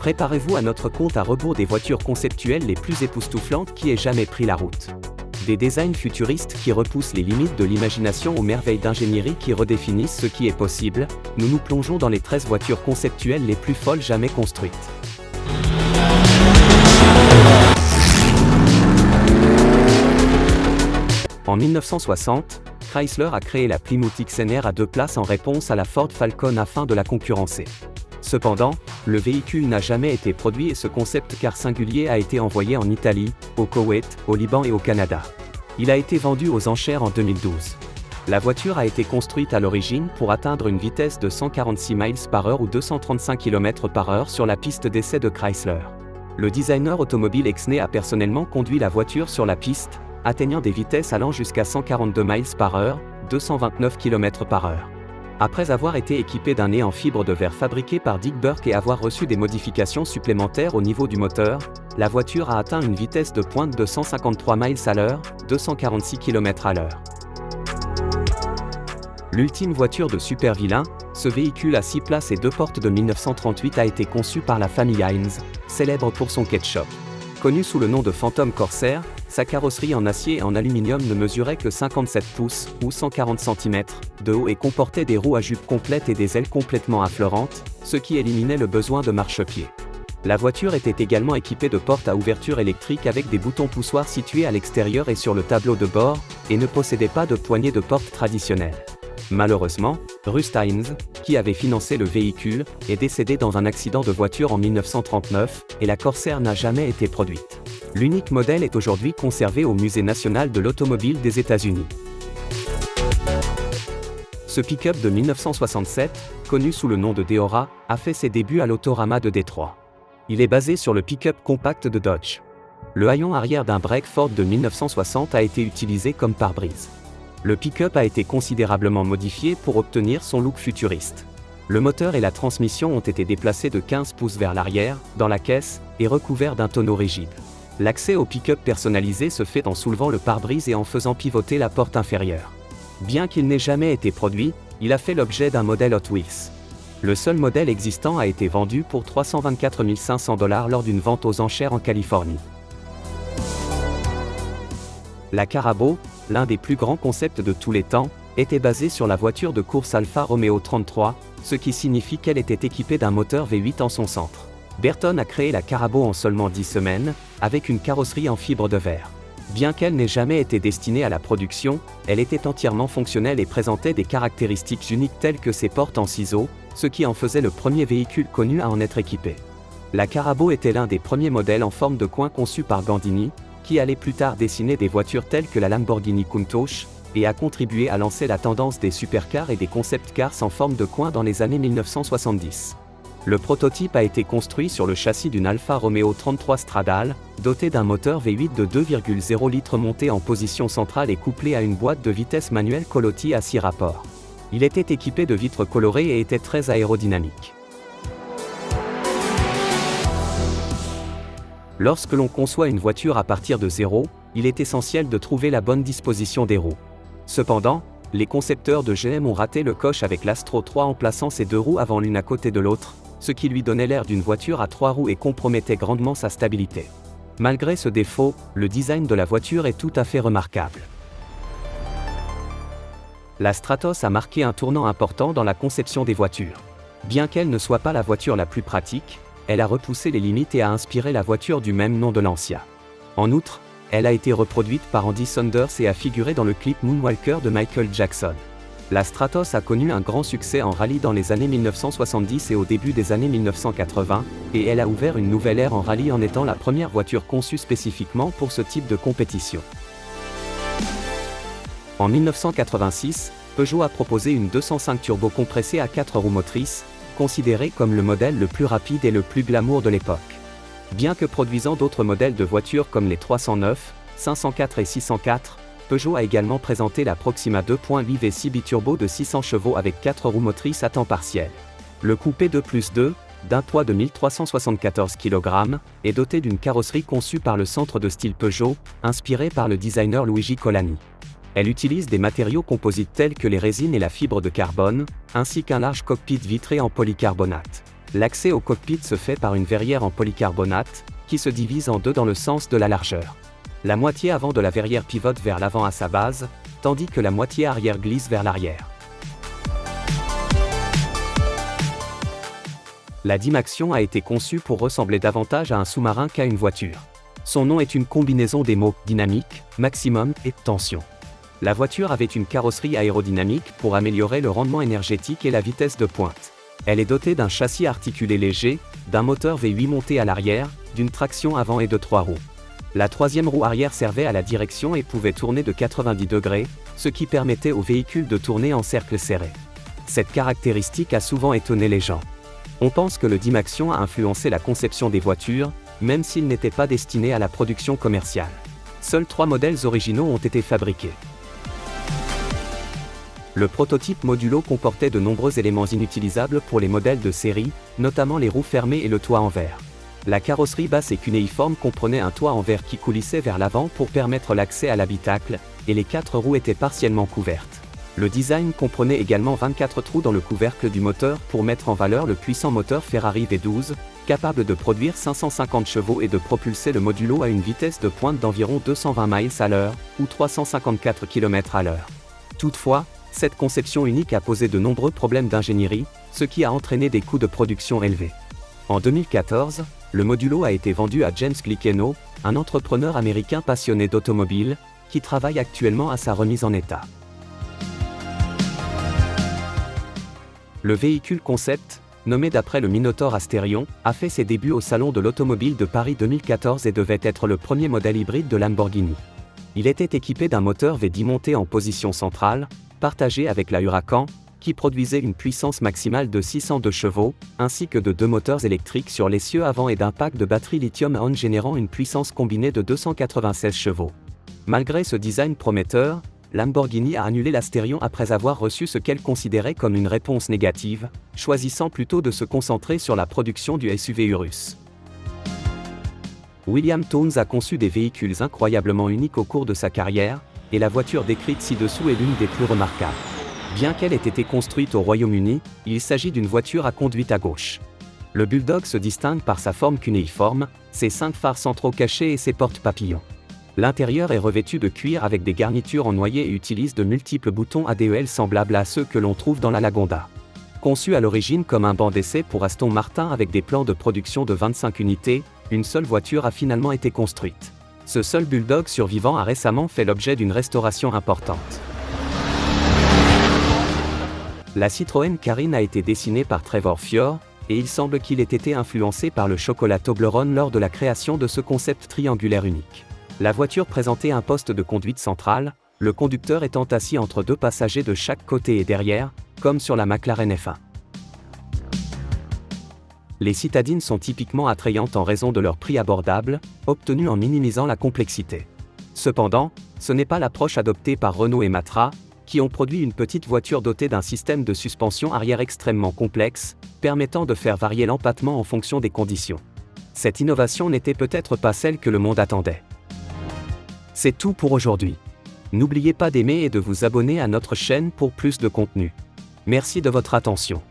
Préparez-vous à notre compte à rebours des voitures conceptuelles les plus époustouflantes qui aient jamais pris la route. Des designs futuristes qui repoussent les limites de l'imagination aux merveilles d'ingénierie qui redéfinissent ce qui est possible, nous nous plongeons dans les 13 voitures conceptuelles les plus folles jamais construites. En 1960, Chrysler a créé la Plymouth XNR à 2 places en réponse à la Ford Falcon afin de la concurrencer. Cependant, le véhicule n'a jamais été produit et ce concept car singulier a été envoyé en Italie, au Koweït, au Liban et au Canada. Il a été vendu aux enchères en 2012. La voiture a été construite à l'origine pour atteindre une vitesse de 146 miles par heure ou 235 km/h sur la piste d'essai de Chrysler. Le designer automobile Exner a personnellement conduit la voiture sur la piste, atteignant des vitesses allant jusqu'à 142 miles par heure, 229 km/h. Après avoir été équipé d'un nez en fibre de verre fabriqué par Dick Burke et avoir reçu des modifications supplémentaires au niveau du moteur, la voiture a atteint une vitesse de pointe de 153 miles à l'heure, 246 km/h. L'ultime voiture de super vilain, ce véhicule à 6 places et 2 portes de 1938 a été conçu par la famille Heinz, célèbre pour son ketchup. Connu sous le nom de Phantom Corsair, sa carrosserie en acier et en aluminium ne mesurait que 57 pouces, ou 140 cm, de haut et comportait des roues à jupe complète et des ailes complètement affleurantes, ce qui éliminait le besoin de marchepied. La voiture était également équipée de portes à ouverture électrique avec des boutons poussoirs situés à l'extérieur et sur le tableau de bord, et ne possédait pas de poignée de porte traditionnelle. Malheureusement, Rust Heinz, qui avait financé le véhicule, est décédé dans un accident de voiture en 1939, et la Corsair n'a jamais été produite. L'unique modèle est aujourd'hui conservé au Musée national de l'automobile des États-Unis. Ce pick-up de 1967, connu sous le nom de Deora, a fait ses débuts à l'Autorama de Détroit. Il est basé sur le pick-up compact de Dodge. Le haillon arrière d'un break Ford de 1960 a été utilisé comme pare-brise. Le pick-up a été considérablement modifié pour obtenir son look futuriste. Le moteur et la transmission ont été déplacés de 15 pouces vers l'arrière, dans la caisse, et recouverts d'un tonneau rigide. L'accès au pick-up personnalisé se fait en soulevant le pare-brise et en faisant pivoter la porte inférieure. Bien qu'il n'ait jamais été produit, il a fait l'objet d'un modèle Hot Wheels. Le seul modèle existant a été vendu pour $324 500 lors d'une vente aux enchères en Californie. La Carabo, l'un des plus grands concepts de tous les temps, était basée sur la voiture de course Alfa Romeo 33, ce qui signifie qu'elle était équipée d'un moteur V8 en son centre. Burton a créé la Carabo en seulement 10 semaines, avec une carrosserie en fibre de verre. Bien qu'elle n'ait jamais été destinée à la production, elle était entièrement fonctionnelle et présentait des caractéristiques uniques telles que ses portes en ciseaux, ce qui en faisait le premier véhicule connu à en être équipé. La Carabo était l'un des premiers modèles en forme de coin conçus par Gandini, qui allait plus tard dessiner des voitures telles que la Lamborghini Countach, et a contribué à lancer la tendance des supercars et des concept cars en forme de coin dans les années 1970. Le prototype a été construit sur le châssis d'une Alfa Romeo 33 Stradale, doté d'un moteur V8 de 2,0 litres monté en position centrale et couplé à une boîte de vitesse manuelle Colotti à 6 rapports. Il était équipé de vitres colorées et était très aérodynamique. Lorsque l'on conçoit une voiture à partir de zéro, il est essentiel de trouver la bonne disposition des roues. Cependant, les concepteurs de GM ont raté le coche avec l'Astro 3 en plaçant ses 2 roues avant l'une à côté de l'autre, ce qui lui donnait l'air d'une voiture à 3 roues et compromettait grandement sa stabilité. Malgré ce défaut, le design de la voiture est tout à fait remarquable. La Stratos a marqué un tournant important dans la conception des voitures. Bien qu'elle ne soit pas la voiture la plus pratique, elle a repoussé les limites et a inspiré la voiture du même nom de Lancia. En outre, elle a été reproduite par Andy Saunders et a figuré dans le clip Moonwalker de Michael Jackson. La Stratos a connu un grand succès en rallye dans les années 1970 et au début des années 1980, et elle a ouvert une nouvelle ère en rallye en étant la première voiture conçue spécifiquement pour ce type de compétition. En 1986, Peugeot a proposé une 205 turbo compressée à 4 roues motrices, considérée comme le modèle le plus rapide et le plus glamour de l'époque. Bien que produisant d'autres modèles de voitures comme les 309, 504 et 604, Peugeot a également présenté la Proxima 2.8 V6 biturbo de 600 chevaux avec 4 roues motrices à temps partiel. Le coupé 2+2, d'un poids de 1374 kg, est doté d'une carrosserie conçue par le centre de style Peugeot, inspiré par le designer Luigi Colani. Elle utilise des matériaux composites tels que les résines et la fibre de carbone, ainsi qu'un large cockpit vitré en polycarbonate. L'accès au cockpit se fait par une verrière en polycarbonate, qui se divise en deux dans le sens de la largeur. La moitié avant de la verrière pivote vers l'avant à sa base, tandis que la moitié arrière glisse vers l'arrière. La D-Maxion a été conçue pour ressembler davantage à un sous-marin qu'à une voiture. Son nom est une combinaison des mots « dynamique »,« maximum » et « tension ». La voiture avait une carrosserie aérodynamique pour améliorer le rendement énergétique et la vitesse de pointe. Elle est dotée d'un châssis articulé léger, d'un moteur V8 monté à l'arrière, d'une traction avant et de 3 roues. La troisième roue arrière servait à la direction et pouvait tourner de 90 degrés, ce qui permettait au véhicule de tourner en cercle serré. Cette caractéristique a souvent étonné les gens. On pense que le D-Maxion a influencé la conception des voitures, même s'il n'était pas destiné à la production commerciale. Seuls 3 modèles originaux ont été fabriqués. Le prototype modulo comportait de nombreux éléments inutilisables pour les modèles de série, notamment les roues fermées et le toit en verre. La carrosserie basse et cunéiforme comprenait un toit en verre qui coulissait vers l'avant pour permettre l'accès à l'habitacle, et les 4 roues étaient partiellement couvertes. Le design comprenait également 24 trous dans le couvercle du moteur pour mettre en valeur le puissant moteur Ferrari V12, capable de produire 550 chevaux et de propulser le modulo à une vitesse de pointe d'environ 220 miles à l'heure, ou 354 km/h. Toutefois, cette conception unique a posé de nombreux problèmes d'ingénierie, ce qui a entraîné des coûts de production élevés. En 2014, le modulo a été vendu à James Glickenhaus, un entrepreneur américain passionné d'automobile, qui travaille actuellement à sa remise en état. Le véhicule concept, nommé d'après le Minotaur Astérion, a fait ses débuts au Salon de l'Automobile de Paris 2014 et devait être le premier modèle hybride de Lamborghini. Il était équipé d'un moteur V10 monté en position centrale, partagé avec la Huracan, qui produisait une puissance maximale de 602 chevaux, ainsi que de 2 moteurs électriques sur l'essieu avant et d'un pack de batterie lithium-ion générant une puissance combinée de 296 chevaux. Malgré ce design prometteur, Lamborghini a annulé l'Astérion après avoir reçu ce qu'elle considérait comme une réponse négative, choisissant plutôt de se concentrer sur la production du SUV Urus. William Townes a conçu des véhicules incroyablement uniques au cours de sa carrière, et la voiture décrite ci-dessous est l'une des plus remarquables. Bien qu'elle ait été construite au Royaume-Uni, il s'agit d'une voiture à conduite à gauche. Le Bulldog se distingue par sa forme cunéiforme, ses 5 phares centraux cachés et ses portes papillons. L'intérieur est revêtu de cuir avec des garnitures en noyer et utilise de multiples boutons ADEL semblables à ceux que l'on trouve dans la Lagonda. Conçu à l'origine comme un banc d'essai pour Aston Martin avec des plans de production de 25 unités, une seule voiture a finalement été construite. Ce seul Bulldog survivant a récemment fait l'objet d'une restauration importante. La Citroën Carine a été dessinée par Trevor Fior, et il semble qu'il ait été influencé par le chocolat Toblerone lors de la création de ce concept triangulaire unique. La voiture présentait un poste de conduite central, le conducteur étant assis entre 2 passagers de chaque côté et derrière, comme sur la McLaren F1. Les citadines sont typiquement attrayantes en raison de leur prix abordable, obtenu en minimisant la complexité. Cependant, ce n'est pas l'approche adoptée par Renault et Matra, qui ont produit une petite voiture dotée d'un système de suspension arrière extrêmement complexe, permettant de faire varier l'empattement en fonction des conditions. Cette innovation n'était peut-être pas celle que le monde attendait. C'est tout pour aujourd'hui. N'oubliez pas d'aimer et de vous abonner à notre chaîne pour plus de contenu. Merci de votre attention.